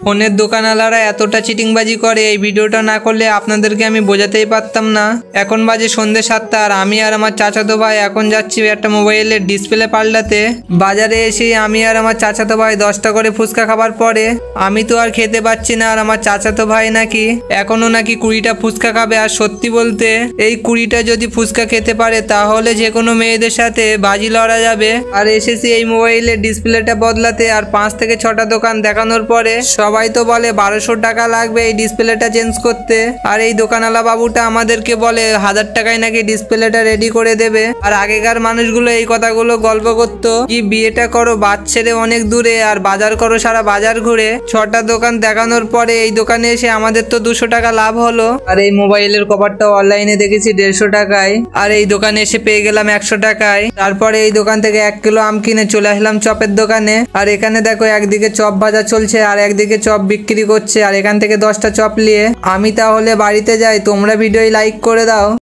ফোনের দোকানওয়ালারা এতটা চিটিংবাজি করে এই ভিডিওটা না করলে আপনাদেরকে আমি বোঝাতেই পারতাম না। এখন বাজে সন্ধ্যে 7টা আর আমি আর আমার চাচাতো ভাই এখন যাচ্ছি একটা মোবাইলের ডিসপ্লে পাল্টাতে। বাজারে এসে আমি আর আমার চাচাতো ভাই 10টা করে ফুচকা খাবার পরে আমি তো আর খেতে পাচ্ছি না, আর আমার চাচাতো ভাই নাকি এখনো নাকি 20টা ফুচকা খাবে। আর সত্যি বলতে এই 20টা যদি ফুচকা খেতে পারে তাহলে যে কোনো মেয়েদের সাথে বাজি লড়া যাবে। আর এসেছি এই মোবাইলের ডিসপ্লেটা বদলাতে, আর 5 থেকে 6টা দোকান দেখানোর পরে সবাই তো বলে 1200 টাকা লাগবে এই ডিসপ্লেটা চেঞ্জ করতে। আর এই দোকানওয়ালা বাবুটা আমাদেরকে বলে 1000 টাকায় নাকি ডিসপ্লেটা রেডি করে দেবে। আর আগেকার মানুষগুলো এই কথাগুলো গল্প করতো কি বিয়েটা করো বাদ ছেড়ে অনেক দূরে আর বাজার করো সারা বাজার ঘুরে। 6টা দোকান দেখানোর পরে এই দোকানে এসে আমাদের তো 200 টাকা লাভ হলো। আর এই মোবাইলের কভারটা অনলাইনে দেখেছি 150 টাকায়, আর এই দোকানে এসে পেয়ে গেলাম 100 টাকায়। তারপরে এই দোকান থেকে 1 কিলো আম কিনে চলে আসলাম চপের দোকানে। আর এখানে দেখো একদিকে চপ ভাজা চলছে আর একদিকে চপ বিক্রি করছে। আর এখান থেকে 10টা চপ নিয়ে আমি তাহলে বাড়িতে যাই। তোমরা ভিডিও লাইক করে দাও।